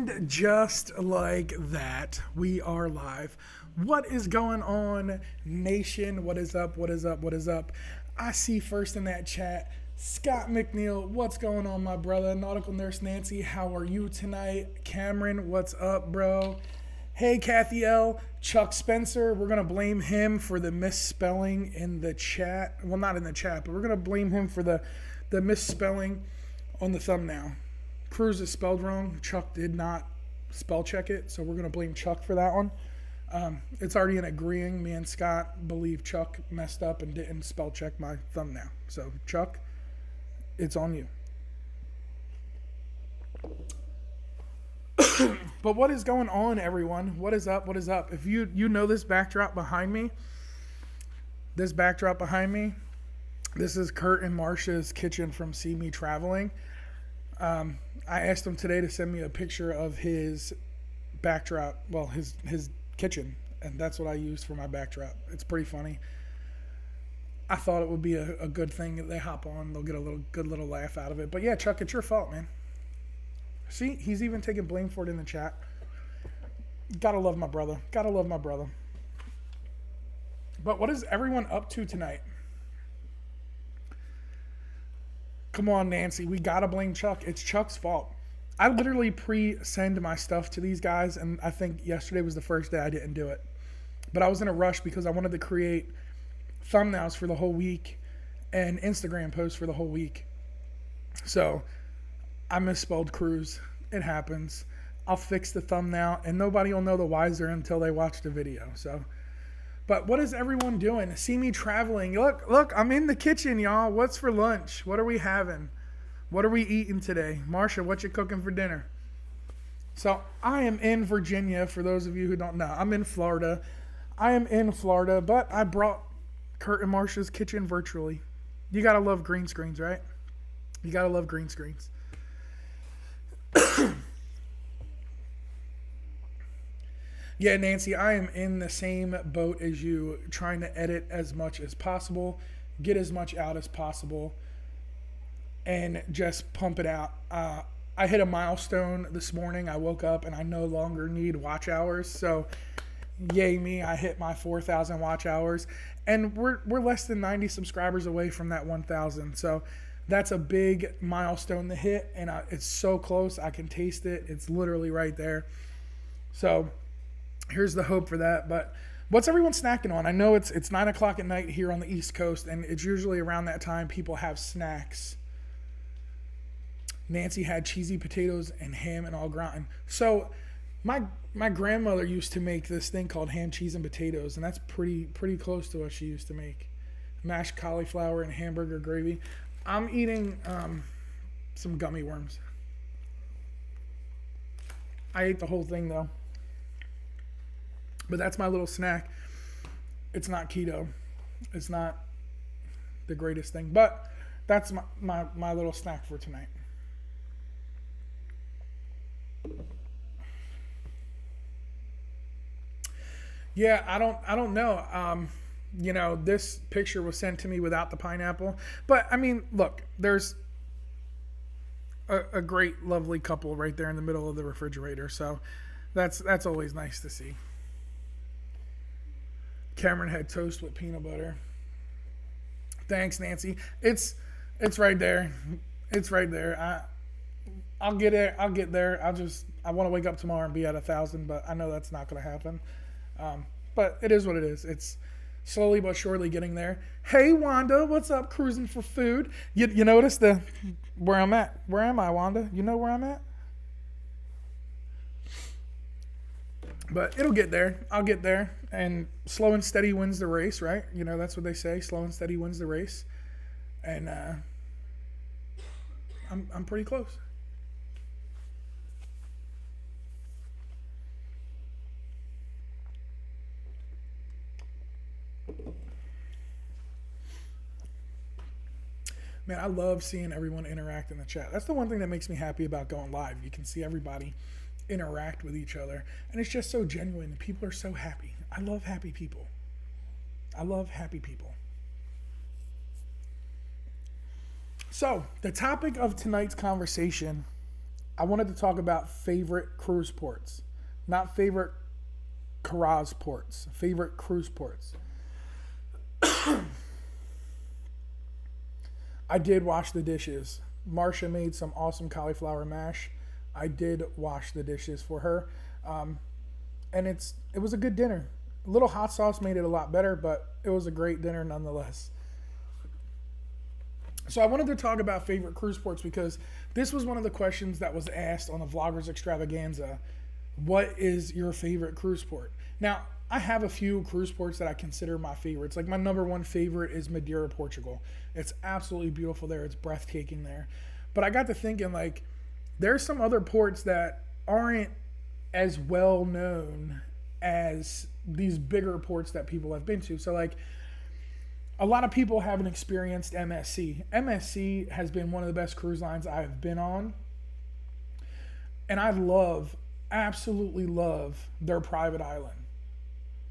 And just like that, we are live. What is going on, nation? What is up? What is up? What is up? I see first in that chat, Scott McNeil. What's going on, my brother? Nautical Nurse Nancy, how are you tonight? Cameron, what's up, bro? Hey, Kathy L. Chuck Spencer, we're going to blame him for the misspelling in the chat. Well, not in the chat, but we're going to blame him for the misspelling on the thumbnail. Cruz is spelled wrong. Chuck did not spell check it, so we're going to blame Chuck for that one. It's already an agreeing. Me and Scott believe Chuck messed up and didn't spell check my thumbnail. So, Chuck, it's on you. But what is going on, everyone? What is up? What is up? If you know this backdrop behind me, this is Kurt and Marsha's kitchen from See Me Traveling. I asked him today to send me a picture of his backdrop, well, his kitchen, and that's what I used for my backdrop. It's pretty funny. I thought it would be a good thing that they hop on. They'll get a good little laugh out of it. But yeah, Chuck, it's your fault, man. See, he's even taking blame for it in the chat. Gotta love my brother. Gotta love my brother. But what is everyone up to tonight? Come on, Nancy. We gotta blame Chuck. It's Chuck's fault. I literally pre-send my stuff to these guys, and I think yesterday was the first day I didn't do it. But I was in a rush because I wanted to create thumbnails for the whole week and Instagram posts for the whole week. So I misspelled Cruz. It happens. I'll fix the thumbnail, and nobody will know the wiser until they watch the video. So, but what is everyone doing? See Me Traveling. Look, I'm in the kitchen, y'all. What's for lunch? What are we having? What are we eating today? Marsha, what you cooking for dinner? So I am in Virginia, for those of you who don't know. I'm in Florida. But I brought Kurt and Marsha's kitchen virtually. You gotta love green screens, right? You gotta love green screens. Yeah, Nancy, I am in the same boat as you, trying to edit as much as possible, get as much out as possible, and just pump it out. I hit a milestone this morning. I woke up and I no longer need watch hours. So, yay me, I hit my 4,000 watch hours. And we're less than 90 subscribers away from that 1,000. So, that's a big milestone to hit. And it's so close. I can taste it. It's literally right there. So, here's the hope for that. But what's everyone snacking on? I know it's 9 o'clock at night here on the East Coast, and it's usually around that time people have snacks. Nancy had cheesy potatoes and ham and au gratin. So my grandmother used to make this thing called ham, cheese, and potatoes, and that's pretty close to what she used to make. Mashed cauliflower and hamburger gravy. I'm eating some gummy worms. I ate the whole thing though. But that's my little snack. It's not keto. It's not the greatest thing. But that's my little snack for tonight. Yeah, I don't know. This picture was sent to me without the pineapple. But, I mean, look, there's a great, lovely couple right there in the middle of the refrigerator. So that's always nice to see. Cameron had toast with peanut butter. Thanks, Nancy. It's right there. It's right there. I'll get it. I'll get there. I want to wake up tomorrow and be at 1,000, but I know that's not going to happen. But it is what it is. It's slowly but surely getting there. Hey, Wanda, what's up? Cruising for food. You notice where I'm at? Where am I, Wanda? You know where I'm at? But it'll get there. I'll get there. And slow and steady wins the race, right? You know, that's what they say. Slow and steady wins the race. And I'm pretty close. Man, I love seeing everyone interact in the chat. That's the one thing that makes me happy about going live. You can see everybody interact with each other, and it's just so genuine, and people are so happy. I love happy people. So the topic of tonight's conversation I wanted to talk about favorite cruise ports, not favorite Karaz ports, favorite cruise ports. I did wash the dishes. Marsha made some awesome cauliflower mash. I did wash the dishes for her, and it was a good dinner. A little hot sauce made it a lot better, but it was a great dinner nonetheless. So I wanted to talk about favorite cruise ports because this was one of the questions that was asked on the Vloggers Extravaganza. What is your favorite cruise port? Now, I have a few cruise ports that I consider my favorites. Like my number one favorite is Madeira, Portugal. It's absolutely beautiful there. It's breathtaking there. But I got to thinking, like, there's some other ports that aren't as well known as these bigger ports that people have been to. So, like, a lot of people haven't experienced MSC. MSC has been one of the best cruise lines I've been on. And I absolutely love their private island.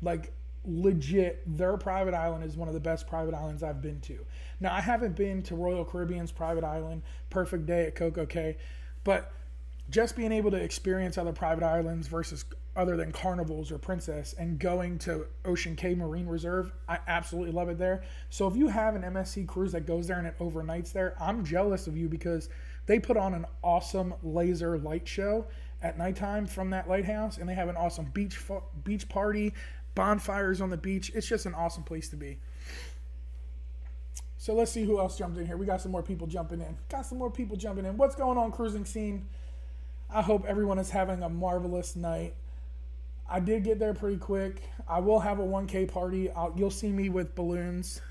Like, legit, their private island is one of the best private islands I've been to. Now, I haven't been to Royal Caribbean's private island, Perfect Day at Coco Cay, but just being able to experience other private islands versus other than Carnivals or Princess and going to Ocean Cay Marine Reserve, I absolutely love it there. So if you have an MSC cruise that goes there and it overnights there, I'm jealous of you because they put on an awesome laser light show at nighttime from that lighthouse, and they have an awesome beach party, bonfires on the beach. It's just an awesome place to be. So let's see who else jumped in here. We got some more people jumping in. What's going on, cruising scene? I hope everyone is having a marvelous night. I did get there pretty quick. I will have a 1K party. You'll see me with balloons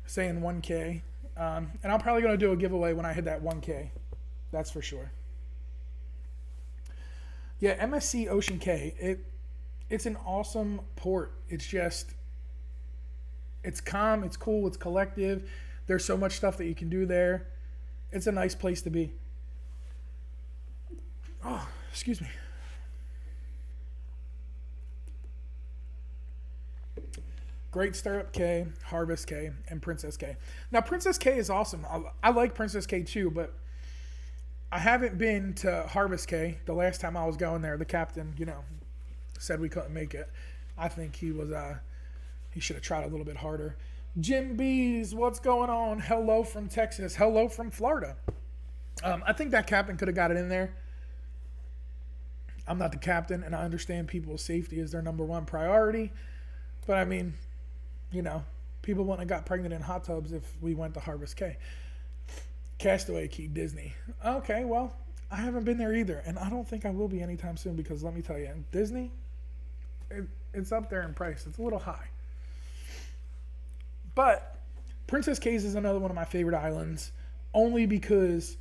saying 1K. And I'm probably going to do a giveaway when I hit that 1K. That's for sure. Yeah, MSC Ocean Cay. It's an awesome port. It's calm, it's cool, it's collective. There's so much stuff that you can do there. It's a nice place to be. Oh, excuse me. Great Stirrup Cay, Harvest Cay, and Princess Cay. Now, Princess Cay is awesome. I like Princess Cay too, but I haven't been to Harvest Cay. The last time I was going there, the captain, said we couldn't make it. I think he should have tried a little bit harder. Jim Bees, what's going on? Hello from Texas. Hello from Florida. I think that captain could have got it in there. I'm not the captain, and I understand people's safety is their number one priority. But I mean, people wouldn't have got pregnant in hot tubs if we went to Harvest Cay. Castaway Cay, Disney. Okay, well, I haven't been there either, and I don't think I will be anytime soon because let me tell you, Disney, it's up there in price. It's a little high. But Princess Cays is another one of my favorite islands, only because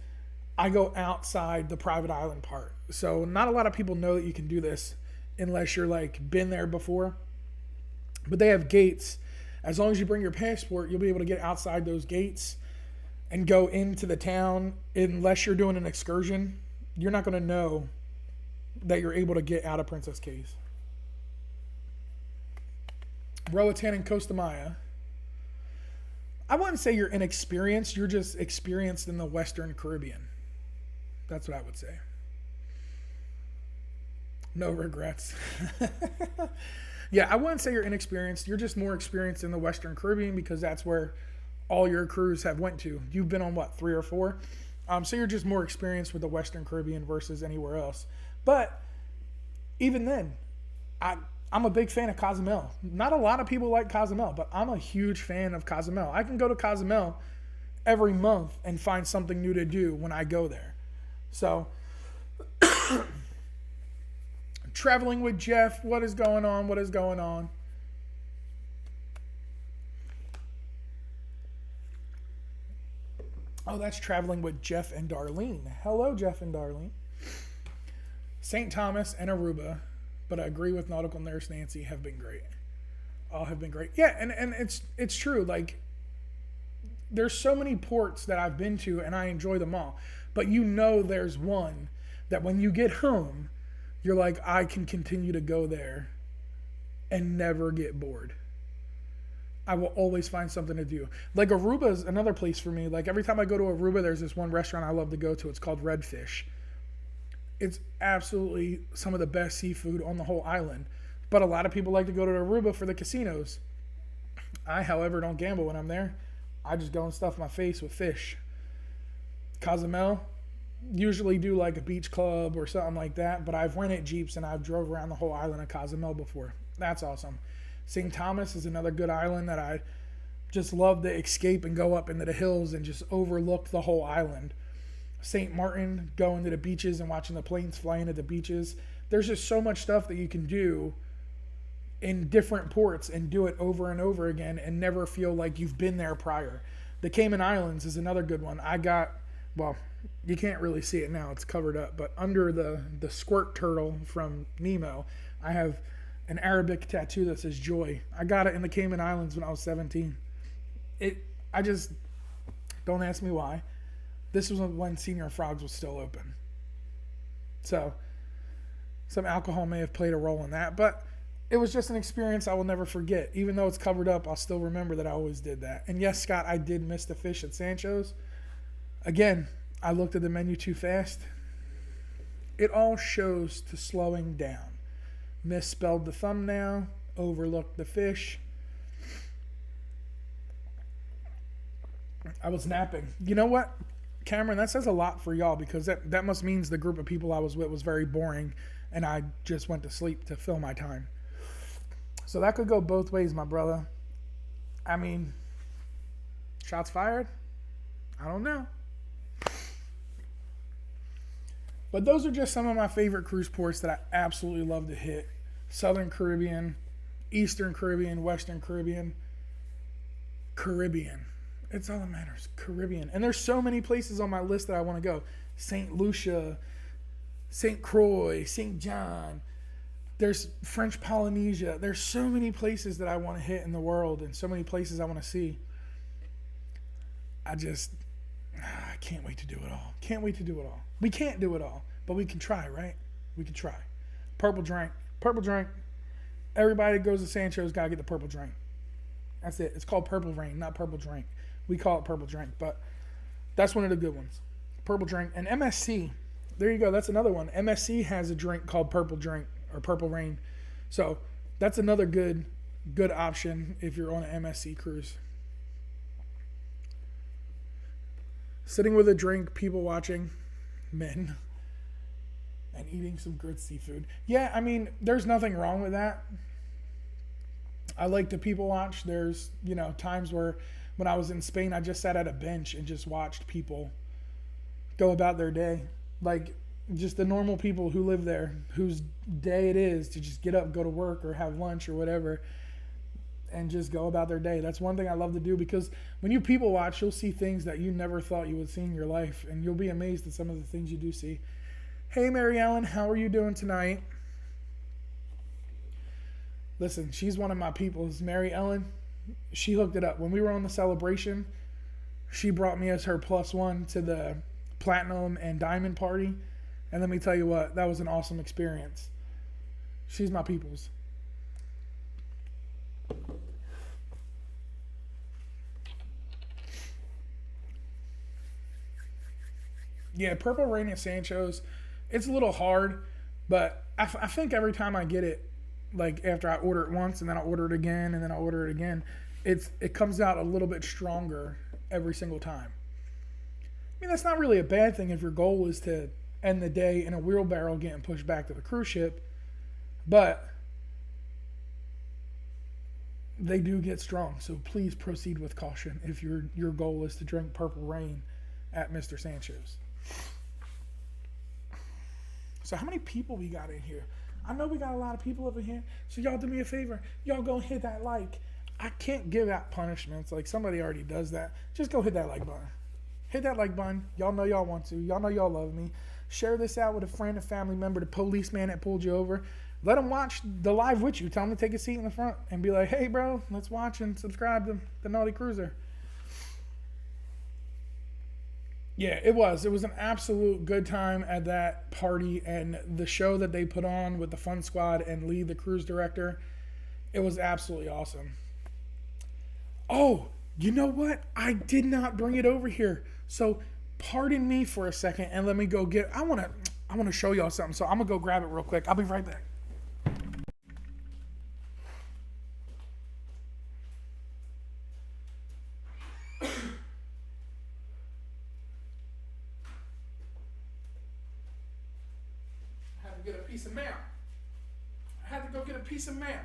I go outside the private island part. So not a lot of people know that you can do this unless you're been there before. But they have gates. As long as you bring your passport, you'll be able to get outside those gates and go into the town. Unless you're doing an excursion, you're not going to know that you're able to get out of Princess Cays. Roatan and Costa Maya. I wouldn't say you're inexperienced. You're just experienced in the Western Caribbean. That's what I would say. No regrets. Yeah, I wouldn't say you're inexperienced. You're just more experienced in the Western Caribbean because that's where all your crews have went to. You've been on, 3 or 4? So you're just more experienced with the Western Caribbean versus anywhere else. But even then, I'm a big fan of Cozumel. Not a lot of people like Cozumel, but I'm a huge fan of Cozumel. I can go to Cozumel every month and find something new to do when I go there. So, Traveling with Jeff, what is going on? What is going on? Oh, that's Traveling with Jeff and Darlene. Hello, Jeff and Darlene. St. Thomas and Aruba, but I agree with Nautical Nurse Nancy, have been great. All have been great. Yeah, and it's true. There's so many ports that I've been to, and I enjoy them all. But there's one that when you get home, you're like, I can continue to go there and never get bored. I will always find something to do. Aruba is another place for me. Every time I go to Aruba, there's this one restaurant I love to go to. It's called Redfish. It's absolutely some of the best seafood on the whole island. But a lot of people like to go to Aruba for the casinos. I, however, don't gamble when I'm there. I just go and stuff my face with fish. Cozumel, usually do like a beach club or something like that, but I've rented Jeeps and I've drove around the whole island of Cozumel before. That's awesome. St. Thomas is another good island that I just love to escape and go up into the hills and just overlook the whole island. St. Martin, going to the beaches and watching the planes fly into the beaches. There's just so much stuff that you can do in different ports and do it over and over again and never feel like you've been there prior. The Cayman Islands is another good one. Well, you can't really see it now, it's covered up, but under the squirt turtle from Nemo, I have an Arabic tattoo that says joy. I got it in the Cayman Islands when I was 17. I just, don't ask me why. This was when Senior Frogs was still open. So, some alcohol may have played a role in that, but it was just an experience I will never forget. Even though it's covered up, I'll still remember that I always did that. And yes, Scott, I did miss the fish at Sancho's. Again, I looked at the menu too fast. It all shows to slowing down. Misspelled the thumbnail, overlooked the fish. I was napping. You know what, Cameron, that says a lot for y'all, because that must means the group of people I was with was very boring and I just went to sleep to fill my time. So that could go both ways, my brother. I mean, shots fired? I don't know. But those are just some of my favorite cruise ports that I absolutely love to hit. Southern Caribbean, Eastern Caribbean, Western Caribbean. Caribbean. It's all that matters. Caribbean. And there's so many places on my list that I want to go. St. Lucia, St. Croix, St. John. There's French Polynesia. There's so many places that I want to hit in the world and so many places I want to see. I can't wait to do it all. Can't wait to do it all. We can't do it all, but we can try, right? We can try. Purple drink. Purple drink. Everybody that goes to Sancho's got to get the purple drink. That's it. It's called Purple Rain, not Purple Drink. We call it Purple Drink, but that's one of the good ones. Purple Drink. And MSC, there you go. That's another one. MSC has a drink called Purple Drink or Purple Rain. So that's another good option if you're on an MSC cruise. Sitting with a drink, people watching, men, and eating some good seafood. Yeah, I mean, there's nothing wrong with that. I like to people watch. There's, times where when I was in Spain, I just sat at a bench and just watched people go about their day. Like, just the normal people who live there, whose day it is to just get up, go to work, or have lunch or whatever, and just go about their day. That's one thing I love to do, because when you people watch, you'll see things that you never thought you would see in your life, and you'll be amazed at some of the things you do see. Hey, Mary Ellen, how are you doing tonight? Listen, she's one of my peoples. Mary Ellen, she hooked it up. When we were on the celebration, she brought me as her +1 to the platinum and diamond party. And let me tell you what, that was an awesome experience. She's my peoples. Yeah, Purple Rain at Sancho's, it's a little hard, but I think every time I get it, like after I order it once and then I order it again and then I order it again, it comes out a little bit stronger every single time. I mean, that's not really a bad thing if your goal is to end the day in a wheelbarrow getting pushed back to the cruise ship, but they do get strong. So please proceed with caution if your goal is to drink Purple Rain at Mr. Sancho's. So how many people we got in here? I know we got a lot of people over here. So y'all do me a favor. Y'all go hit that like. I can't give out punishments. Like, somebody already does that. Just go hit that like button. Hit that like button. Y'all know y'all want to. Y'all know y'all love me. Share this out with a friend, a family member, the policeman that pulled you over. Let them watch the live with you. Tell them to take a seat in the front and be like, hey, bro, let's watch and subscribe to the Naughty Cruiser. Yeah, it was. It was an absolute good time at that party, and the show that they put on with the Fun Squad and Lee, the cruise director, it was absolutely awesome. Oh, you know what? I did not bring it over here. So pardon me for a second and let me go get, I want to show y'all something. So I'm going to go grab it real quick. I'll be right back. I had to get a piece of mail. I had to go get a piece of mail.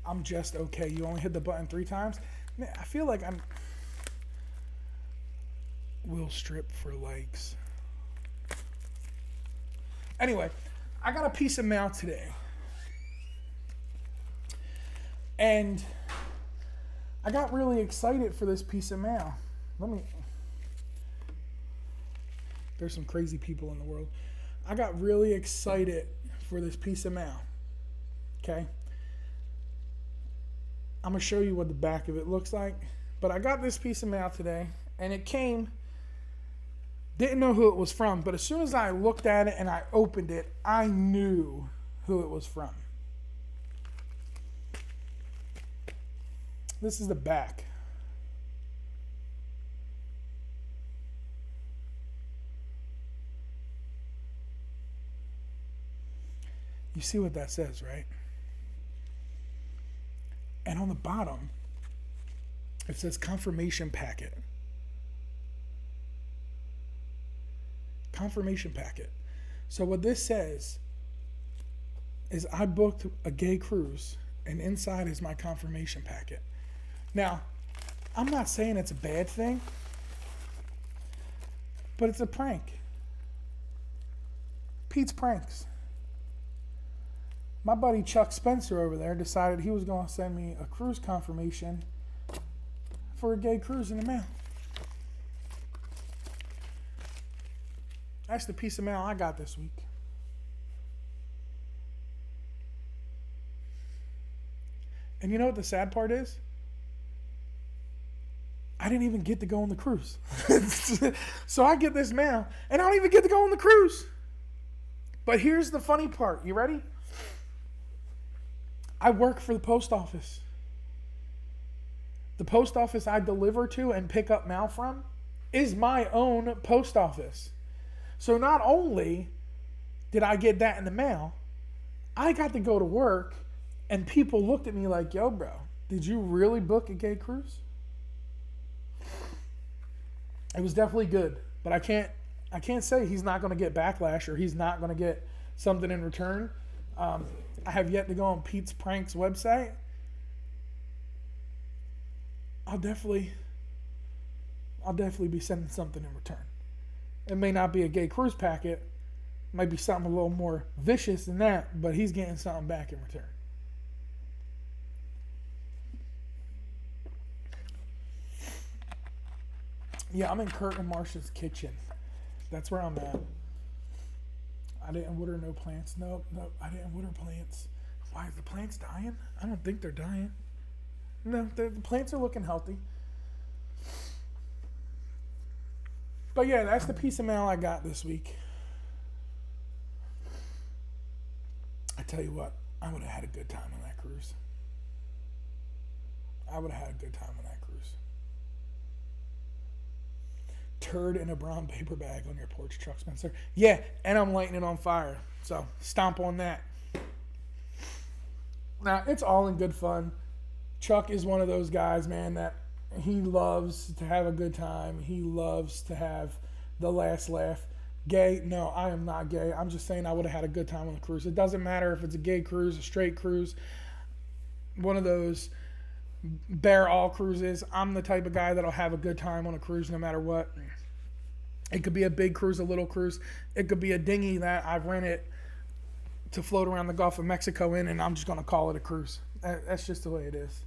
I'm just okay. You only hit the button 3 times? Man, I feel like I'm... Will strip for likes. Anyway, I got a piece of mail today. And I got really excited for this piece of mail. There's some crazy people in the world. I got really excited for this piece of mail. Okay? I'm going to show you what the back of it looks like. But I got this piece of mail today, and it came, didn't know who it was from, but as soon as I looked at it and I opened it, I knew who it was from. This is the back. You see what that says, right? And on the bottom, it says confirmation packet. Confirmation packet. So what this says is I booked a gay cruise, and inside is my confirmation packet. Now, I'm not saying it's a bad thing, but it's a prank. Pete's Pranks. My buddy Chuck Spencer over there decided he was going to send me a cruise confirmation for a gay cruise in the mail. That's the piece of mail I got this week. And you know what the sad part is? I didn't even get to go on the cruise. So I get this mail, and I don't even get to go on the cruise. But here's the funny part. You ready? I work for the post office. The post office I deliver to and pick up mail from is my own post office. So not only did I get that in the mail, I got to go to work, and people looked at me like, yo, bro, did you really book a gay cruise? It was definitely good, but I can't say he's not going to get backlash or he's not going to get something in return. I have yet to go on Pete's Pranks website. I'll definitely be sending something in return. It may not be a gay cruise packet. It might be something a little more vicious than that, but he's getting something back in return. Yeah, I'm in Kurt and Marsha's kitchen. That's where I'm at. I didn't water no plants. Nope, I didn't water plants. Why, are the plants dying? I don't think they're dying. No, the plants are looking healthy. But yeah, that's the piece of mail I got this week. I tell you what, I would have had a good time on that cruise. I would have had a good time on that cruise. Turd in a brown paper bag on your porch, Chuck Spencer. Yeah, and I'm lighting it on fire. So stomp on that. Now, it's all in good fun. Chuck is one of those guys, man, that he loves to have a good time. He loves to have the last laugh. Gay? No, I am not gay. I'm just saying I would have had a good time on the cruise. It doesn't matter if it's a gay cruise, a straight cruise, one of those bear all cruises. I'm the type of guy that'll have a good time on a cruise no matter what. It could be a big cruise, a little cruise. It could be a dinghy that I've rented to float around the Gulf of Mexico in, and I'm just going to call it a cruise. That's just the way it is.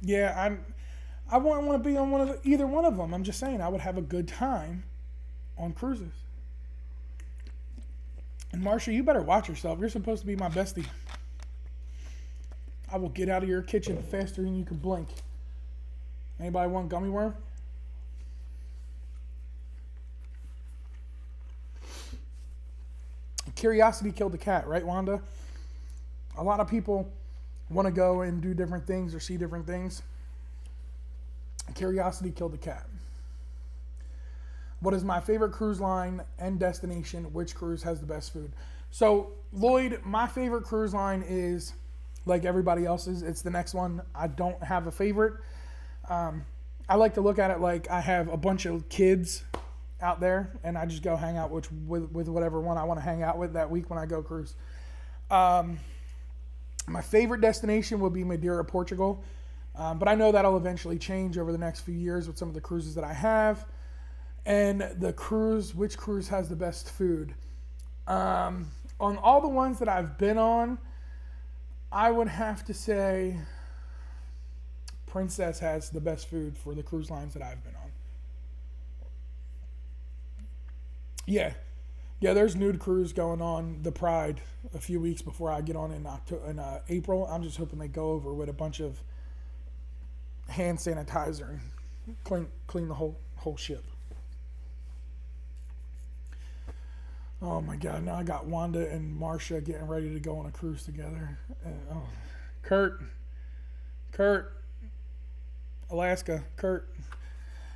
Yeah, I wouldn't want to be on either one of them. I'm just saying I would have a good time on cruises. And Marsha, you better watch yourself. You're supposed to be my bestie. I will get out of your kitchen faster than you can blink. Anybody want gummy worm? Curiosity killed the cat, right, Wanda? A lot of people want to go and do different things or see different things. Curiosity killed the cat. What is my favorite cruise line and destination? Which cruise has the best food? So, Lloyd, my favorite cruise line is like everybody else's. It's the next one. I don't have a favorite. I like to look at it like I have a bunch of kids out there, and I just go hang out with whatever one I want to hang out with that week when I go cruise. My favorite destination would be Madeira, Portugal, but I know that'll eventually change over the next few years with some of the cruises that I have. And the cruise, which cruise has the best food? On all the ones that I've been on, I would have to say Princess has the best food for the cruise lines that I've been on. Yeah. Yeah, there's nude cruise going on the Pride a few weeks before I get on in April. I'm just hoping they go over with a bunch of hand sanitizer and clean the whole ship. Oh my God! Now I got Wanda and Marsha getting ready to go on a cruise together. Kurt, Alaska, Kurt.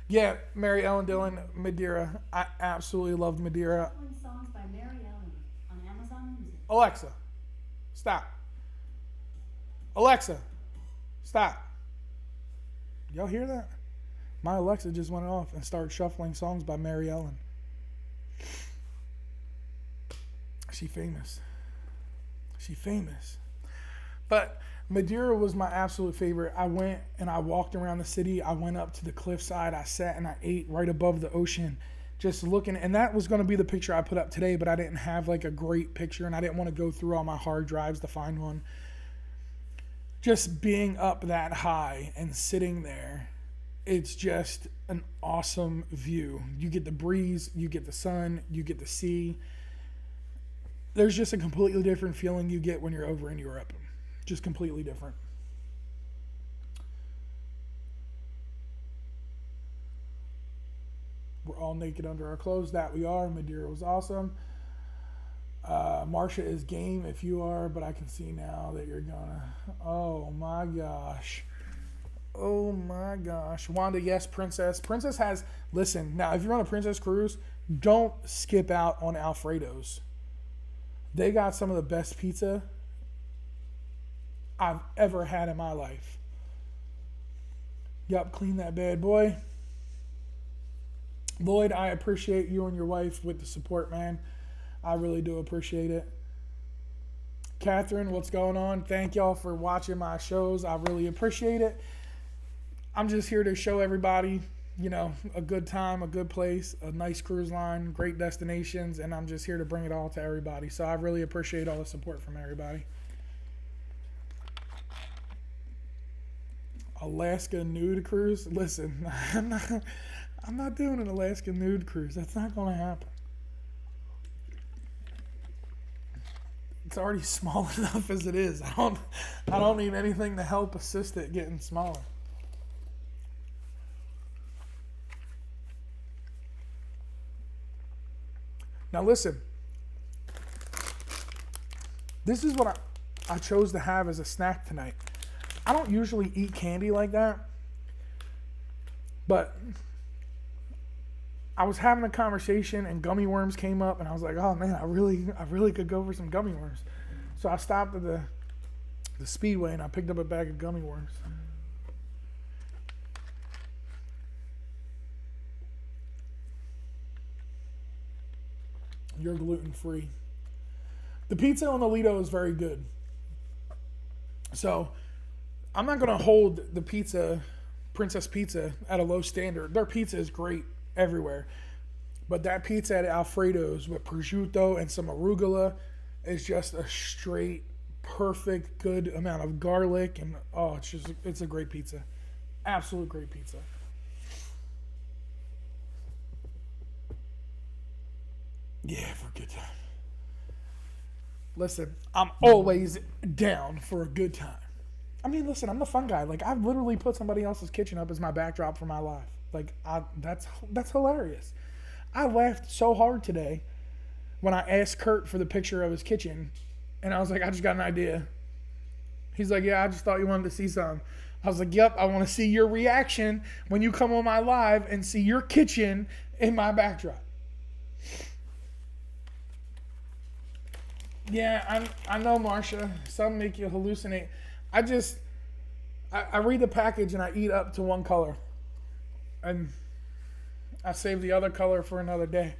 Yeah, Mary Ellen Dillon, Madeira. I absolutely loved Madeira. Songs by Mary Ellen on Amazon Music. Alexa, stop. Alexa, stop. Y'all hear that? My Alexa just went off and started shuffling songs by Mary Ellen. She famous. But Madeira was my absolute favorite. I went and I walked around the city. I went up to the cliffside. I sat and I ate right above the ocean, just looking. And that was going to be the picture I put up today, but I didn't have like a great picture, and I didn't want to go through all my hard drives to find one. Just being up that high and sitting there, it's just an awesome view. You get the breeze, you get the sun, you get the sea. There's just a completely different feeling you get when you're over in Europe. Just completely different. We're all naked under our clothes. That we are. Madeira was awesome. Marsha is game if you are, but I can see now that you're gonna. Oh my gosh. Oh my gosh. Wanda, yes, Princess. Princess has. Listen, now if you're on a Princess cruise, don't skip out on Alfredo's. They got some of the best pizza I've ever had in my life. Yup, clean that bad boy. Lloyd, I appreciate you and your wife with the support, man. I really do appreciate it. Catherine, what's going on? Thank y'all for watching my shows. I really appreciate it. I'm just here to show everybody, you know, a good time, a good place, a nice cruise line, great destinations, and I'm just here to bring it all to everybody. So I really appreciate all the support from everybody. Alaska nude cruise? Listen, I'm not doing an Alaska nude cruise. That's not going to happen. It's already small enough as it is. I don't need anything to help assist it getting smaller. Now listen, this is what I chose to have as a snack tonight. I don't usually eat candy like that, but I was having a conversation and gummy worms came up, and I was like, oh man, I really could go for some gummy worms. So I stopped at the Speedway and I picked up a bag of gummy worms. You're gluten-free. The pizza on the Lido is very good. So I'm not going to hold the pizza, Princess Pizza, at a low standard. Their pizza is great everywhere. But that pizza at Alfredo's with prosciutto and some arugula is just a straight, perfect, good amount of garlic. And oh, it's a great pizza. Absolute great pizza. Yeah, for a good time. Listen, I'm always down for a good time. I mean, listen, I'm the fun guy. Like, I've literally put somebody else's kitchen up as my backdrop for my life. Like, that's hilarious. I laughed so hard today when I asked Kurt for the picture of his kitchen, and I was like, I just got an idea. He's like, yeah, I just thought you wanted to see something. I was like, yep, I want to see your reaction when you come on my live and see your kitchen in my backdrop. Yeah, I know, Marsha. Some make you hallucinate. I read the package and I eat up to one color. And I save the other color for another day.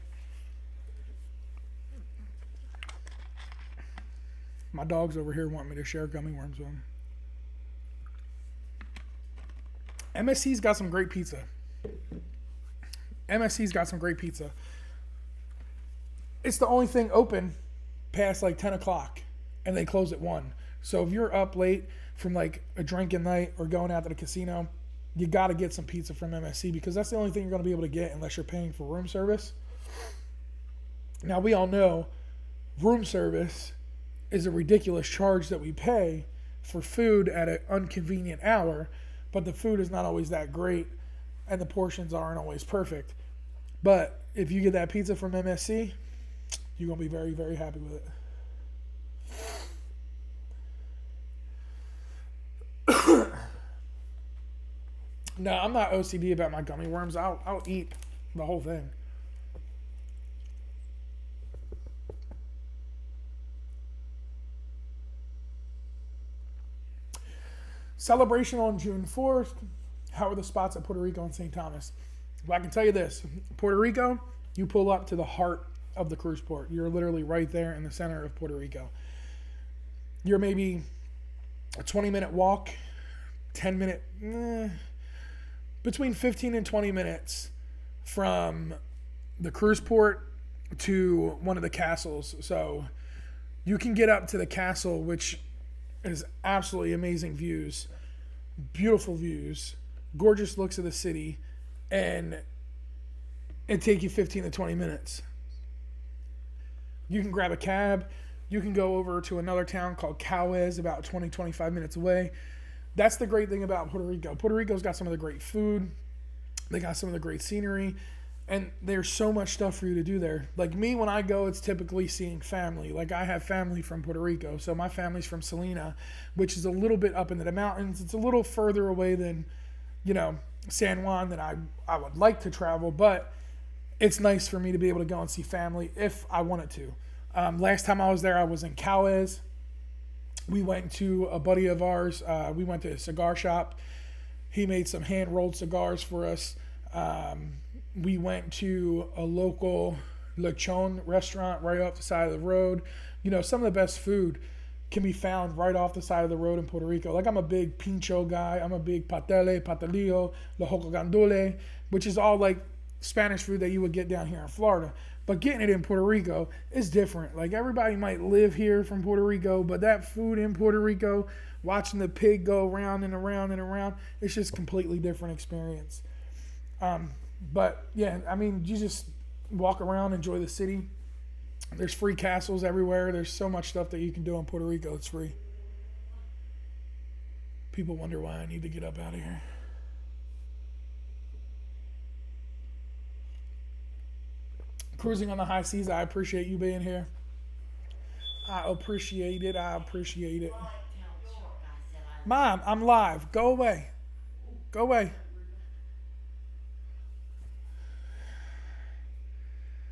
My dog's over here want me to share gummy worms with them. MSC's got some great pizza. MSC's got some great pizza. It's the only thing open past like 10 o'clock and they close at 1. So if you're up late from like a drinking night or going out to the casino, you got to get some pizza from MSC because that's the only thing you're going to be able to get unless you're paying for room service. Now, we all know room service is a ridiculous charge that we pay for food at an inconvenient hour, but the food is not always that great and the portions aren't always perfect. But if you get that pizza from MSC, you're going to be very, very happy with it. No, I'm not OCD about my gummy worms. I'll eat the whole thing. Celebration on June 4th. How are the spots at Puerto Rico and St. Thomas? Well, I can tell you this. Puerto Rico, you pull up to the heart of the cruise port. You're literally right there in the center of Puerto Rico. You're maybe a 20-minute walk, 10-minute, between 15 and 20 minutes from the cruise port to one of the castles. So you can get up to the castle, which is absolutely amazing views, beautiful views, gorgeous looks of the city, and it take you 15 to 20 minutes. You can grab a cab. You can go over to another town called Cowes, about 20, 25 minutes away. That's the great thing about Puerto Rico. Puerto Rico's got some of the great food. They got some of the great scenery. And there's so much stuff for you to do there. Like me, when I go, it's typically seeing family. Like I have family from Puerto Rico. So my family's from Salina, which is a little bit up into the mountains. It's a little further away than, San Juan that I would like to travel. But it's nice for me to be able to go and see family if I wanted to. Last time I was there, I was in Cowes. We went to a buddy of ours. We went to a cigar shop. He made some hand-rolled cigars for us. We went to a local lechon restaurant right off the side of the road. Some of the best food can be found right off the side of the road in Puerto Rico. Like I'm a big pincho guy. I'm a big patele, patelillo, lojoco gandule, which is all like Spanish food that you would get down here in Florida. But getting it in Puerto Rico is different. Like everybody might live here from Puerto Rico, but that food in Puerto Rico, watching the pig go around and around and around, it's just a completely different experience. But yeah, you just walk around, enjoy the city. There's free castles everywhere. There's so much stuff that you can do in Puerto Rico. It's free. People wonder why I need to get up out of here. Cruising on the high seas, I appreciate you being here. I appreciate it. Mom, I'm live. Go away. Go away.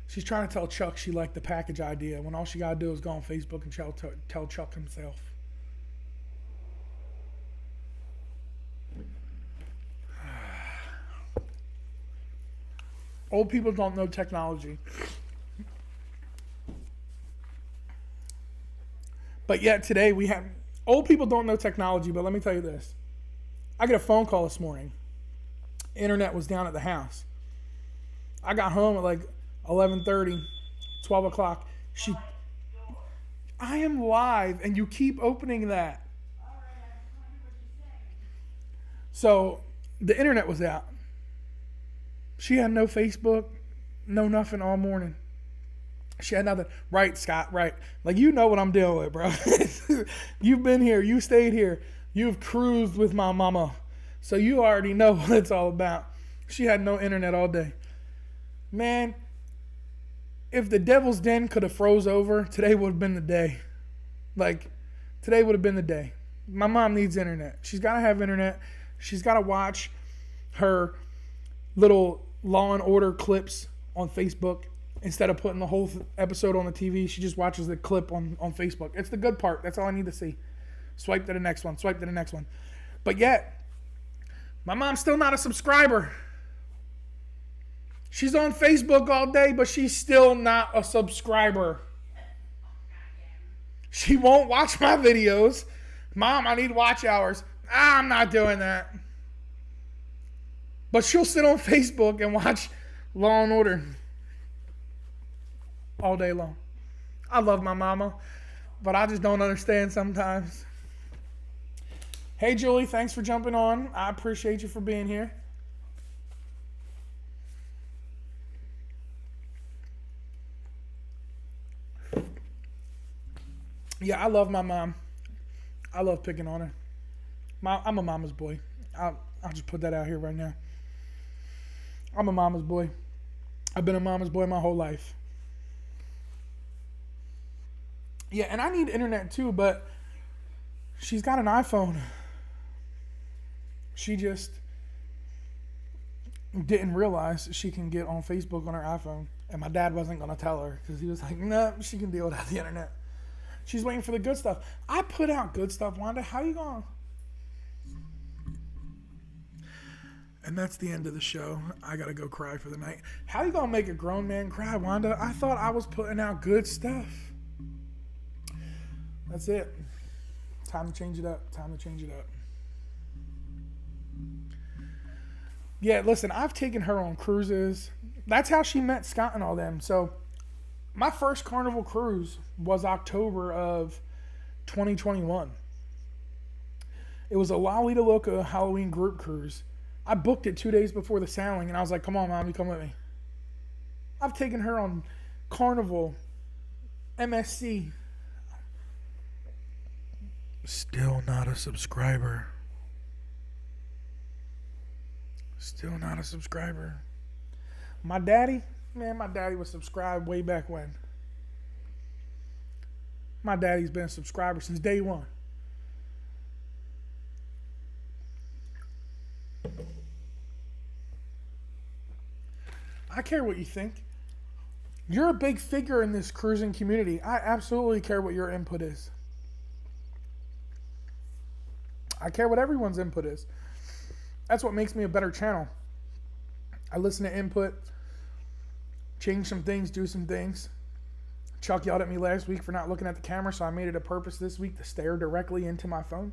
She's trying to tell Chuck she liked the package idea when all she got to do is go on Facebook and tell Chuck himself. Old people don't know technology. But yet today we have... Old people don't know technology, but let me tell you this. I get a phone call this morning. Internet was down at the house. I got home at like 11:30, 12 o'clock. I am live, and you keep opening that. So the internet was out. She had no Facebook, no nothing all morning. She had nothing. Right, Scott, right. Like, you know what I'm dealing with, bro. You've been here. You stayed here. You've cruised with my mama. So you already know what it's all about. She had no internet all day. Man, if the Devil's Den could have froze over, today would have been the day. Like, today would have been the day. My mom needs internet. She's got to have internet. She's got to watch her little Law and Order clips on Facebook instead of putting the whole episode on the TV. She just watches the clip on Facebook. It's the good part. That's all I need to see. Swipe to the next one. Swipe to the next one. But yet, my mom's still not a subscriber. She's on Facebook all day, but she's still not a subscriber. She won't watch my videos. Mom, I need watch hours. I'm not doing that. But she'll sit on Facebook and watch Law and Order all day long. I love my mama, but I just don't understand sometimes. Hey, Julie, thanks for jumping on. I appreciate you for being here. Yeah, I love my mom. I love picking on her. I'm a mama's boy. I'll just put that out here right now. I'm a mama's boy. I've been a mama's boy my whole life. Yeah, and I need internet too, but she's got an iPhone. She just didn't realize she can get on Facebook on her iPhone. And my dad wasn't going to tell her because he was like, no, she can deal without the internet. She's waiting for the good stuff. I put out good stuff, Wanda. How you going? And that's the end of the show. I got to go cry for the night. How you going to make a grown man cry, Wanda? I thought I was putting out good stuff. That's it. Time to change it up. Time to change it up. Yeah, listen, I've taken her on cruises. That's how she met Scott and all them. So my first Carnival cruise was October of 2021. It was a Lolita Loca Halloween group cruise. I booked it 2 days before the sailing, and I was like, come on, Mom, you come with me. I've taken her on Carnival, MSC. Still not a subscriber. Still not a subscriber. My daddy, man, my daddy was subscribed way back when. My daddy's been a subscriber since day one. I care what you think. You're a big figure in this cruising community. I absolutely care what your input is. I care what everyone's input is. That's what makes me a better channel. I listen to input, change some things, do some things. Chuck yelled at me last week for not looking at the camera, so I made it a purpose this week to stare directly into my phone.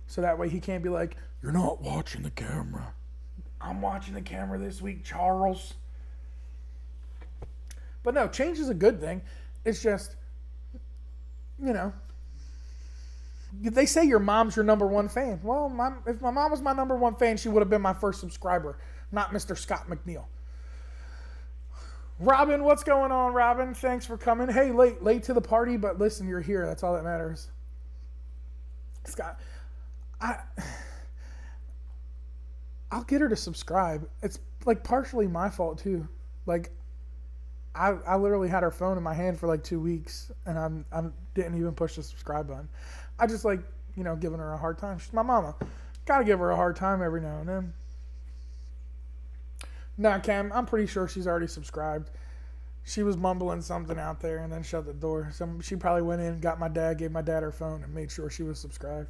So that way he can't be like, you're not watching the camera. I'm watching the camera this week, Charles. But no, change is a good thing. It's just, you know, they say your mom's your number one fan. Well, if my mom was my number one fan, she would have been my first subscriber, not Mr. Scott McNeil. Robin, what's going on, Robin? Thanks for coming. Hey, late to the party, but listen, you're here. That's all that matters. Scott, I'll get her to subscribe. It's like partially my fault too. Like, I literally had her phone in my hand for like 2 weeks, and I didn't even push the subscribe button. I just like, giving her a hard time. She's my mama. Gotta give her a hard time every now and then. Nah, Cam, I'm pretty sure she's already subscribed. She was mumbling something out there and then shut the door. She probably went in, got my dad, gave my dad her phone, and made sure she was subscribed.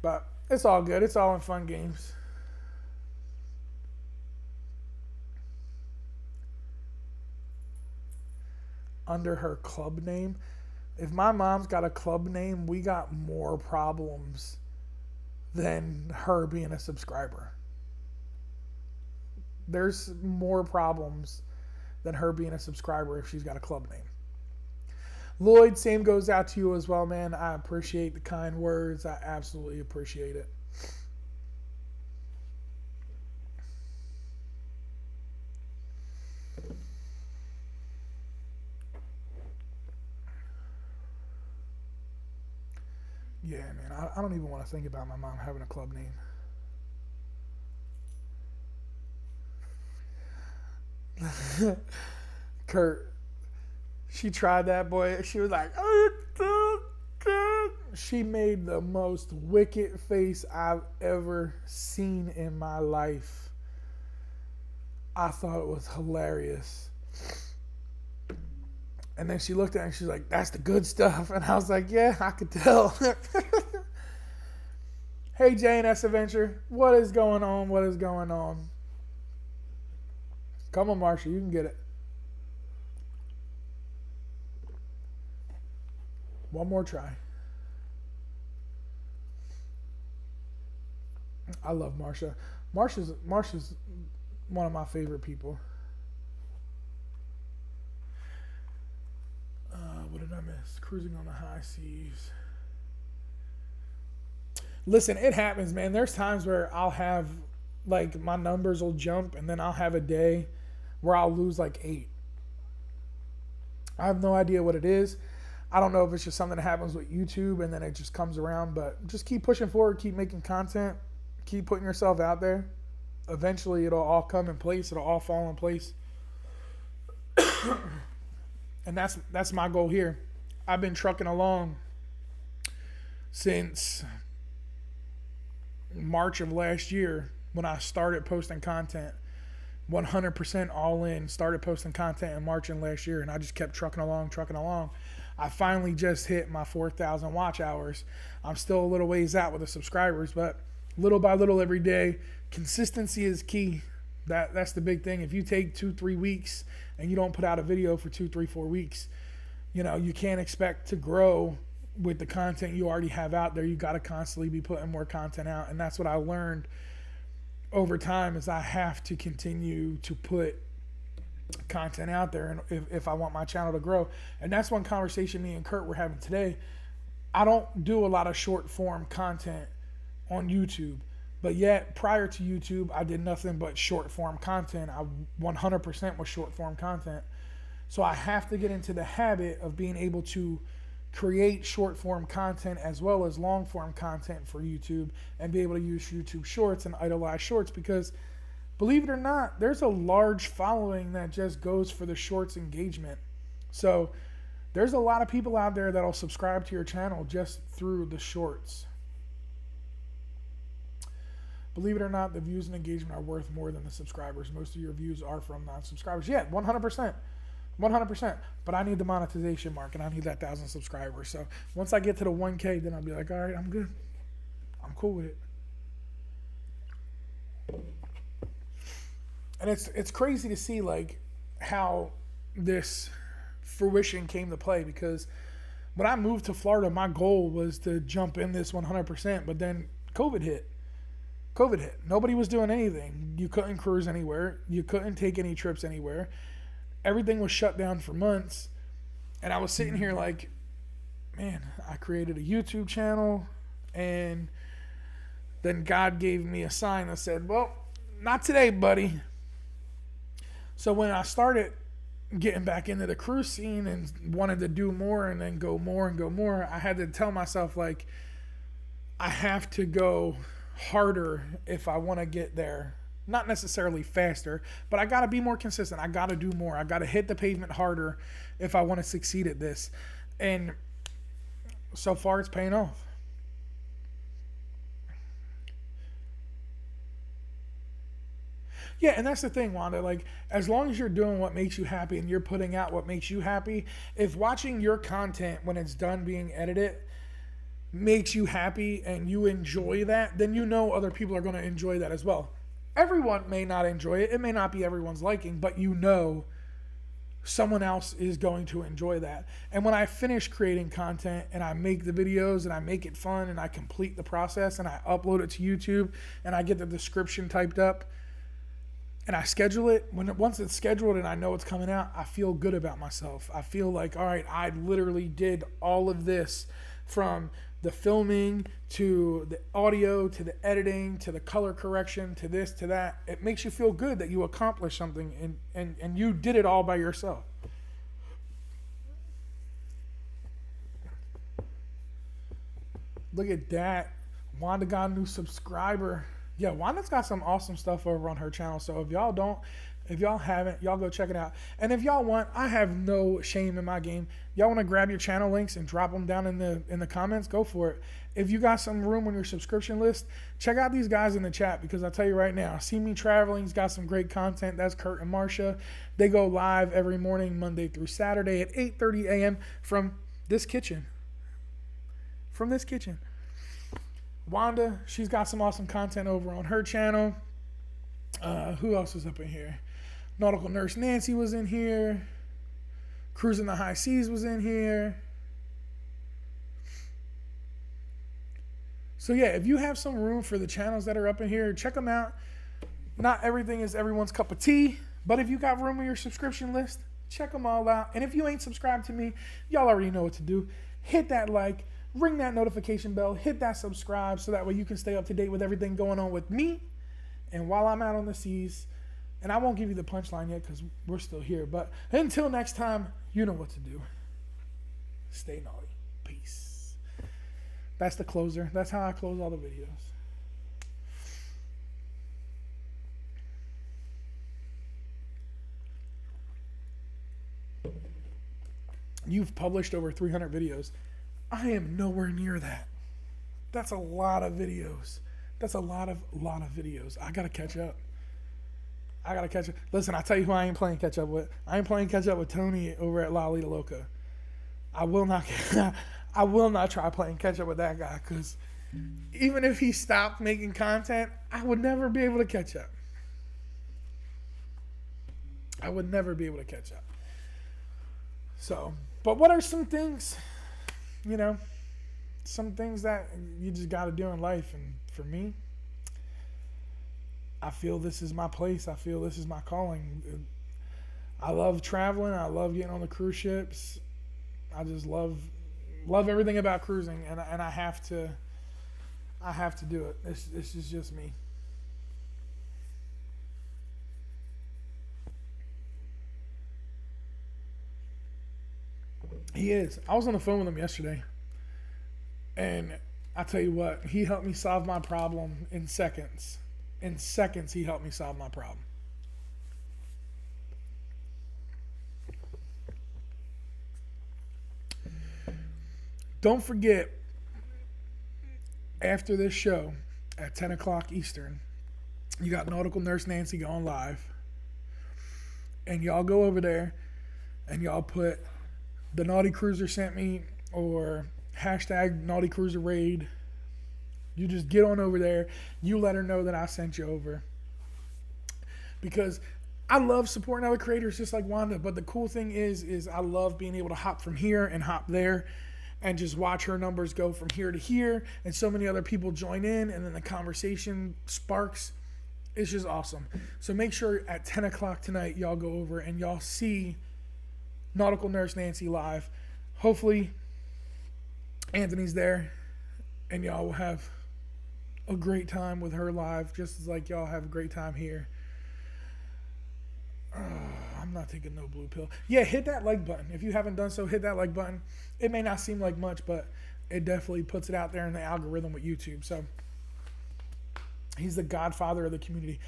But it's all good. It's all in fun games. Under her club name. If my mom's got a club name, we got more problems than her being a subscriber. There's more problems than her being a subscriber if she's got a club name. Lloyd, same goes out to you as well, man. I appreciate the kind words. I absolutely appreciate it. Yeah, man, I don't even want to think about my mom having a club name. Kurt, she tried that, boy. She was like, She made the most wicked face I've ever seen in my life. I thought it was hilarious. And then she looked at it and she's like, "That's the good stuff." And I was like, "Yeah, I could tell." Hey, JNS Adventure. What is going on? What is going on? Come on, Marsha. You can get it. One more try. I love Marsha. Marsha's one of my favorite people. What did I miss? Cruising on the high seas. Listen, it happens, man. There's times where I'll have, like, my numbers will jump, and then I'll have a day where I'll lose like 8. I have no idea what it is. I don't know if it's just something that happens with YouTube and then it just comes around, but just keep pushing forward, keep making content, keep putting yourself out there. Eventually, it'll all come in place. It'll all fall in place. And that's my goal here. I've been trucking along since March of last year when I started posting content. 100% all in. Started posting content in March of last year, and I just kept trucking along. I finally just hit my 4,000 watch hours. I'm still a little ways out with the subscribers, but little by little every day, consistency is key. That's the big thing. If you take 2-3 weeks and you don't put out a video for 2-3-4 weeks, you can't expect to grow with the content you already have out there. You got to constantly be putting more content out, and that's what I learned over time is I have to continue to put content out there, and if I want my channel to grow. And that's one conversation me and Kurt were having today. I don't do a lot of short form content on YouTube, but yet prior to YouTube I did nothing but short form content. I 100% was short form content. So I have to get into the habit of being able to create short form content as well as long form content for YouTube and be able to use YouTube Shorts and idolize Shorts, because believe it or not, there's a large following that just goes for the Shorts engagement. So there's a lot of people out there that'll subscribe to your channel just through the Shorts. Believe it or not, the views and engagement are worth more than the subscribers. Most of your views are from non-subscribers. Yeah, 100%. 100%. But I need the monetization mark, and I need that 1,000 subscribers. So once I get to the 1K, then I'll be like, all right, I'm good. I'm cool with it. And it's crazy to see like how this fruition came to play, because when I moved to Florida, my goal was to jump in this 100%, but then COVID hit. Nobody was doing anything. You couldn't cruise anywhere. You couldn't take any trips anywhere. Everything was shut down for months. And I was sitting here like, man, I created a YouTube channel, and then God gave me a sign that said, well, not today, buddy. So when I started getting back into the cruise scene and wanted to do more and then go more and go more, I had to tell myself, like, I have to go harder if I want to get there. Not necessarily faster, but I got to be more consistent. I got to do more. I got to hit the pavement harder if I want to succeed at this. And so far it's paying off. Yeah, and that's the thing, Wanda. Like, as long as you're doing what makes you happy and you're putting out what makes you happy, if watching your content when it's done being edited makes you happy and you enjoy that, then you know other people are going to enjoy that as well. Everyone may not enjoy it. It may not be everyone's liking, but you know someone else is going to enjoy that. And when I finish creating content and I make the videos and I make it fun and I complete the process and I upload it to YouTube and I get the description typed up and I schedule it, once it's scheduled and I know it's coming out, I feel good about myself. I feel like, all right, I literally did all of this, from the filming to the audio to the editing to the color correction to this to that. It makes you feel good that you accomplished something and you did it all by yourself. Look at that. Wanda got a new subscriber. Yeah, Wanda's got some awesome stuff over on her channel. So if y'all don't, If y'all haven't, y'all go check it out. And if y'all want, I have no shame in my game. Y'all want to grab your channel links and drop them down in the comments, go for it. If you got some room on your subscription list, check out these guys in the chat, because I tell you right now, See Me Traveling's got some great content. That's Kurt and Marsha. They go live every morning, Monday through Saturday at 8:30 a.m. from this kitchen. Wanda, she's got some awesome content over on her channel. Who else was up in here? Nautical Nurse Nancy was in here. Cruising the High Seas was in here. So yeah, if you have some room for the channels that are up in here, check them out. Not everything is everyone's cup of tea, but if you got room on your subscription list, check them all out. And if you ain't subscribed to me, y'all already know what to do. Hit that like, ring that notification bell, hit that subscribe, so that way you can stay up to date with everything going on with me. And while I'm out on the seas, and I won't give you the punchline yet because we're still here, but until next time, you know what to do. Stay naughty. Peace. That's the closer. That's how I close all the videos. You've published over 300 videos. I am nowhere near that. That's a lot of videos. That's a lot of videos. I gotta catch up. Listen, I tell you who I ain't playing catch up with. I ain't playing catch up with Tony over at La Lita Loca. I will not try playing catch up with that guy, because even if he stopped making content, I would never be able to catch up. So, but what are some things, some things that you just got to do in life? And for me, I feel this is my place. I feel this is my calling. I love traveling. I love getting on the cruise ships. I just love everything about cruising, and I have to do it. This is just me. He is. I was on the phone with him yesterday, and I tell you what, he helped me solve my problem in seconds. In seconds, he helped me solve my problem. Don't forget, after this show at 10 o'clock Eastern, you got Nautical Nurse Nancy going live. And y'all go over there and y'all put "The Naughty Cruiser sent me" or hashtag Naughty Cruiser Raid. You just get on over there. You let her know that I sent you over. Because I love supporting other creators just like Wanda. But the cool thing is I love being able to hop from here and hop there and just watch her numbers go from here to here. And so many other people join in, and then the conversation sparks. It's just awesome. So make sure at 10 o'clock tonight, y'all go over and y'all see Nautical Nurse Nancy live. Hopefully Anthony's there, and y'all will have a great time with her live, just as like y'all have a great time here. I'm not taking no blue pill. Yeah, hit that like button. If you haven't done so, hit that like button. It may not seem like much, but it definitely puts it out there in the algorithm with YouTube. So he's the godfather of the community.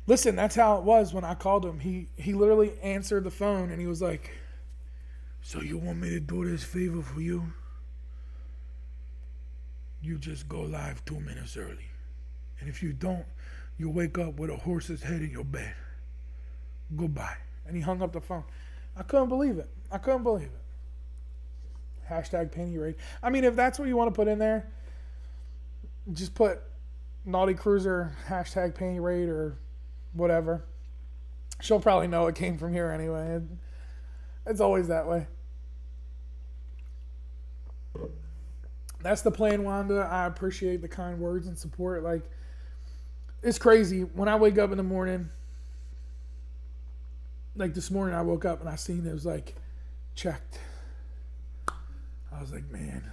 Listen, that's how it was when I called him. He literally answered the phone and he was like, "So you want me to do this favor for you? You just go live 2 minutes early. And if you don't, you wake up with a horse's head in your bed. Goodbye." And he hung up the phone. I couldn't believe it. Hashtag Penny Raid. I mean, if that's what you want to put in there, just put Naughty Cruiser, hashtag Penny Raid, or whatever. She'll probably know it came from here anyway. It's always that way. That's the plan, Wanda. I appreciate the kind words and support. Like, it's crazy. When I wake up in the morning, like this morning I woke up and I seen it was like checked. I was like, man,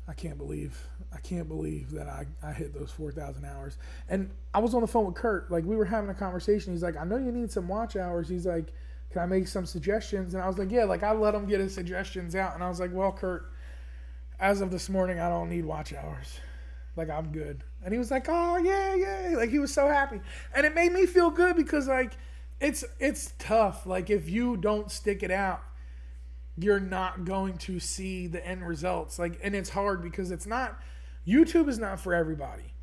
I can't believe that I hit those 4,000 hours. And I was on the phone with Kurt. Like, we were having a conversation. He's like, "I know you need some watch hours." He's like, "Can I make some suggestions?" And I was like, "Yeah." Like, I let him get his suggestions out. And I was like, "Well, Kurt, as of this morning, I don't need watch hours. Like, I'm good. And he was like, oh, yeah, yeah. Like, he was so happy. And it made me feel good because, like, it's tough. Like, if you don't stick it out, you're not going to see the end results. Like, and it's hard because YouTube is not for everybody.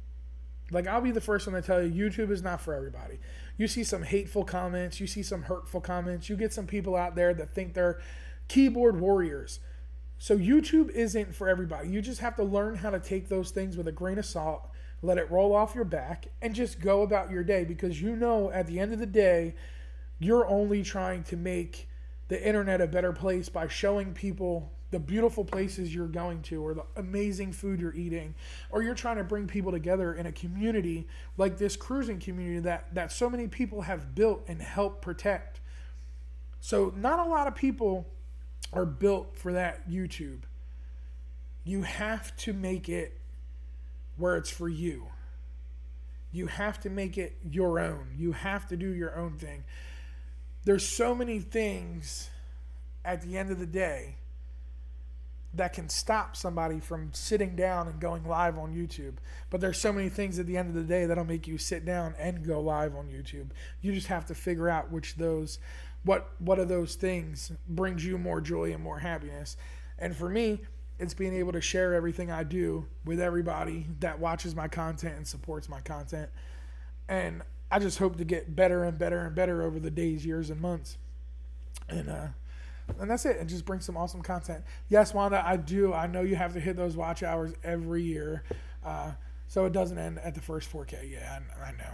Like, I'll be the first one to tell you, YouTube is not for everybody. You see some hateful comments. You see some hurtful comments. You get some people out there that think they're keyboard warriors. So YouTube isn't for everybody. You just have to learn how to take those things with a grain of salt, let it roll off your back, and just go about your day, because you know at the end of the day, you're only trying to make the internet a better place by showing people the beautiful places you're going to, or the amazing food you're eating, or you're trying to bring people together in a community like this cruising community that so many people have built and helped protect. So not a lot of people are built for that YouTube. You have to make it where it's for you. You have to make it your own. You have to do your own thing. There's so many things at the end of the day that can stop somebody from sitting down and going live on YouTube. But there's so many things at the end of the day that'll make you sit down and go live on YouTube. You just have to figure out what of those things brings you more joy and more happiness. And for me, it's being able to share everything I do with everybody that watches my content and supports my content. And I just hope to get better and better and better over the days, years, and months. And that's it. And just bring some awesome content. Yes, Wanda, I do. I know you have to hit those watch hours every year. So it doesn't end at the first 4K. Yeah, I know.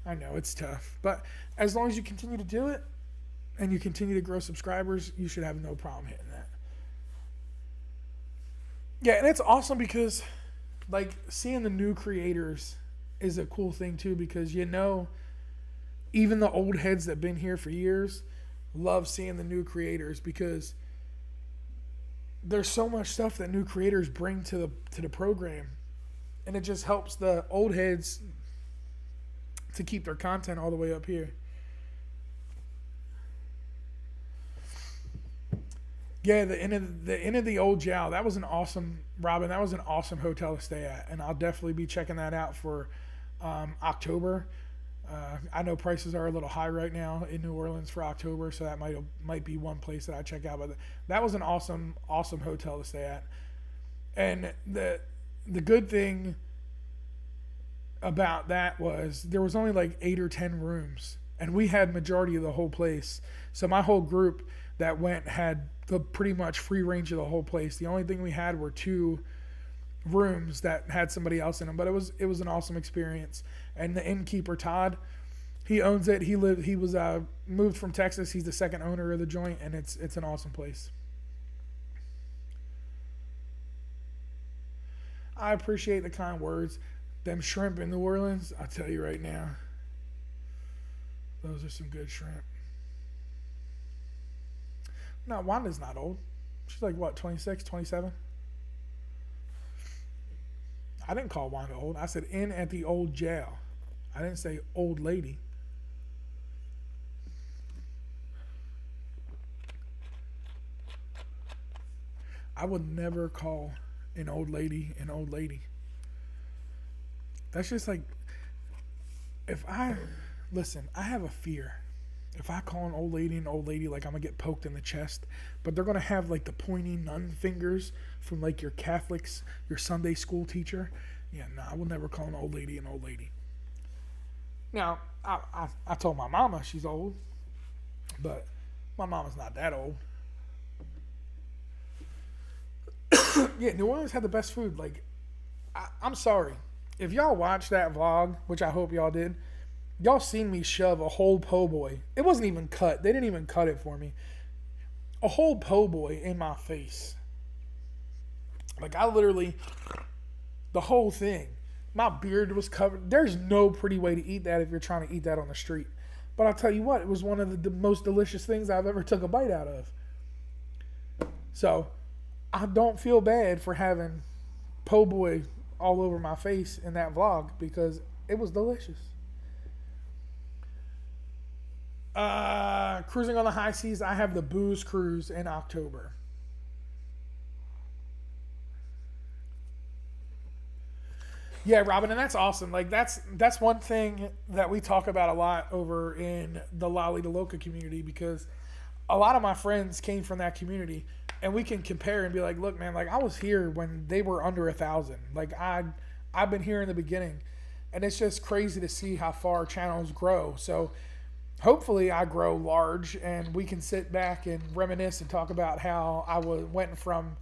I know, it's tough. But as long as you continue to do it and you continue to grow subscribers, you should have no problem hitting that. Yeah, and it's awesome because, like, seeing the new creators is a cool thing too, because even the old heads that have been here for years love seeing the new creators, because there's so much stuff that new creators bring to the program, and it just helps the old heads to keep their content all the way up here. Yeah, the inn of the Old Jow. That was an awesome, Robin. That was an awesome hotel to stay at, and I'll definitely be checking that out for October. I know prices are a little high right now in New Orleans for October, so that might be one place that I check out. But that was an awesome hotel to stay at. And the good thing about that was there was only like 8 or 10 rooms, and we had majority of the whole place. So my whole group that went had the pretty much free range of the whole place. The only thing we had were 2 rooms that had somebody else in them, but it was an awesome experience. And the innkeeper Todd, he owns it. He was moved from Texas. He's the second owner of the joint, and it's an awesome place. I appreciate the kind words. Them shrimp in New Orleans, I'll tell you right now, those are some good shrimp. No, Wanda's not old. She's like, what, 26, 27? I didn't call Wanda old. I said in at the old jail. I didn't say old lady. I would never call an old lady an old lady. That's just like, listen, I have a fear. If I call an old lady, like, I'm going to get poked in the chest. But they're going to have, like, the pointy nun fingers from, like, your Catholics, your Sunday school teacher. Yeah, no, I will never call an old lady an old lady. Now, I told my mama she's old. But my mama's not that old. Yeah, New Orleans had the best food. Like, I'm sorry. If y'all watched that vlog, which I hope y'all did, y'all seen me shove a whole po' boy. It wasn't even cut. They didn't even cut it for me. A whole po' boy in my face. Like, I literally, the whole thing. My beard was covered. There's no pretty way to eat that if you're trying to eat that on the street. But I'll tell you what, it was one of the most delicious things I've ever took a bite out of. So, I don't feel bad for having po' boy all over my face in that vlog, because it was delicious. Cruising on the high seas, I have the booze cruise in October. Yeah, Robin, and that's awesome. Like that's one thing that we talk about a lot over in the Lolly DeLoca community because a lot of my friends came from that community, and we can compare and be like, look, man, like I was here when they were under 1,000. Like I've been here in the beginning, and it's just crazy to see how far channels grow. So hopefully I grow large, and we can sit back and reminisce and talk about how went from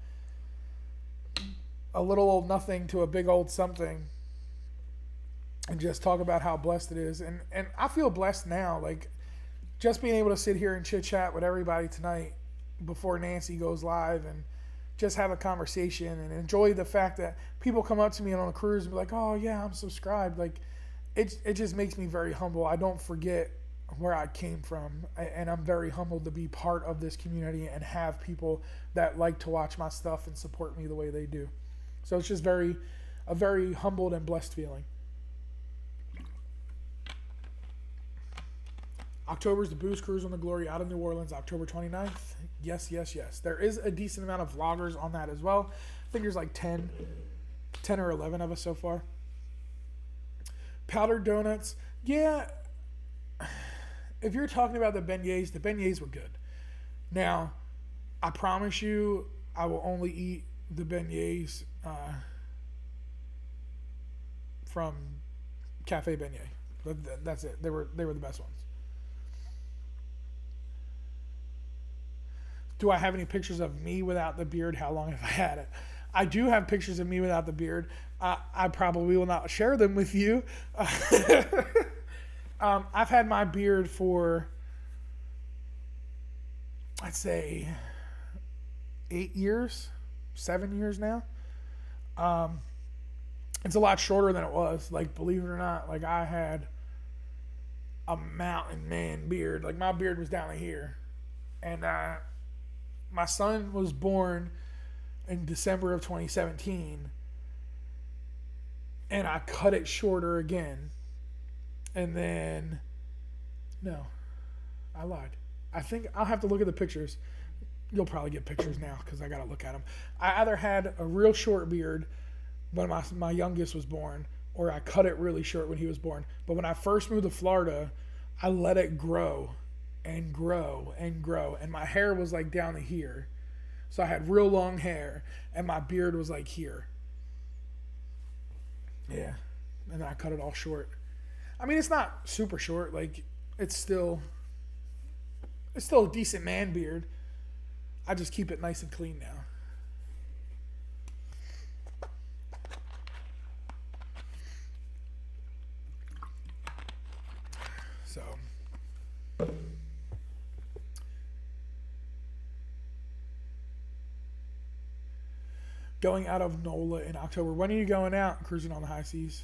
a little old nothing to a big old something, and just talk about how blessed it is. And I feel blessed now, like just being able to sit here and chit chat with everybody tonight before Nancy goes live, and just have a conversation and enjoy the fact that people come up to me on a cruise and be like, oh yeah, I'm subscribed. Like it just makes me very humble. I don't forget where I came from, and I'm very humbled to be part of this community and have people that like to watch my stuff and support me the way they do. So it's just a very humbled and blessed feeling. October is the Booze Cruise on the Glory out of New Orleans, October 29th. Yes, yes, yes. There is a decent amount of vloggers on that as well. I think there's like 10 or 11 of us so far. Powdered donuts. Yeah, if you're talking about the beignets were good. Now, I promise you, I will only eat the beignets from Cafe Beignet. That's it. They were the best ones. Do I have any pictures of me without the beard? How long have I had it? I do have pictures of me without the beard. I probably will not share them with you. I've had my beard for, I'd say, 8 years, 7 years now. It's a lot shorter than it was. Like, believe it or not, like I had a mountain man beard. Like my beard was down to here, and my son was born in December of 2017, and I cut it shorter again. And then, no, I lied. I think I'll have to look at the pictures. You'll probably get pictures now because I got to look at them. I either had a real short beard when my youngest was born, or I cut it really short when he was born. But when I first moved to Florida, I let it grow and grow and grow. And my hair was like down to here. So I had real long hair, and my beard was like here. Yeah. And then I cut it all short. I mean, it's not super short. Like, it's still a decent man beard. I just keep it nice and clean now. So, going out of NOLA in October. When are you going out? Cruising on the high seas.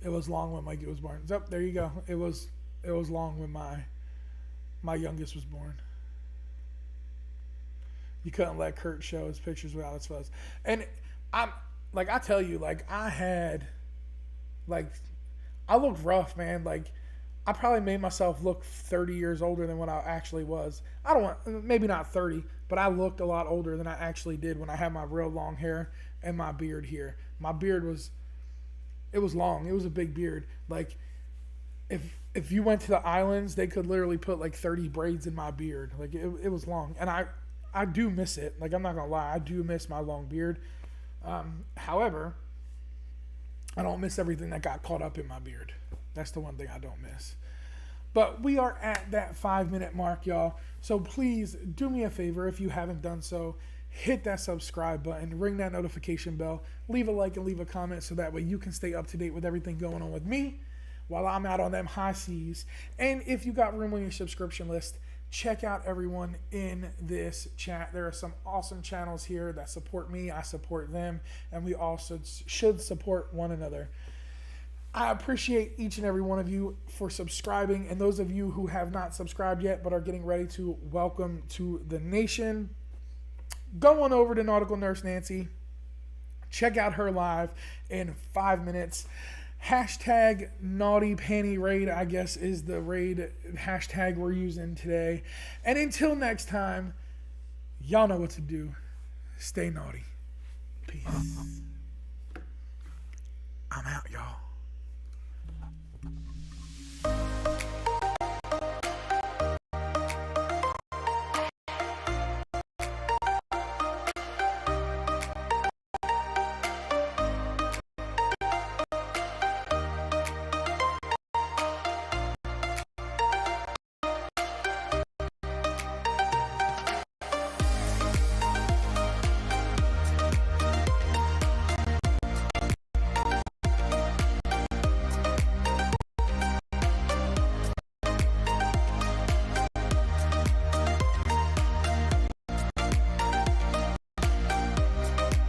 It was long when Mikey was born. So, there you go. It was long when my youngest was born. You couldn't let Kurt show his pictures without his fuzz. And I tell you, like I looked rough, man. Like I probably made myself look 30 years older than what I actually was. Maybe not 30, but I looked a lot older than I actually did when I had my real long hair and my beard here. My beard was long. It was a big beard. Like if you went to the islands, they could literally put like 30 braids in my beard. Like it was long. And I do miss it. Like I'm not going to lie. I do miss my long beard. However, I don't miss everything that got caught up in my beard. That's the one thing I don't miss. But we are at that 5-minute mark, y'all. So please do me a favor if you haven't done so. Hit that subscribe button, ring that notification bell, leave a like and leave a comment so that way you can stay up to date with everything going on with me while I'm out on them high seas. And if you got room on your subscription list, check out everyone in this chat. There are some awesome channels here that support me. I support them, and we also should support one another. I appreciate each and every one of you for subscribing, and those of you who have not subscribed yet but are getting ready to, welcome to the nation. Go on over to Nautical Nurse Nancy. Check out her live in 5 minutes. Hashtag Naughty Panty Raid, I guess, is the raid hashtag we're using today. And until next time, y'all know what to do. Stay naughty. Peace. I'm out, y'all.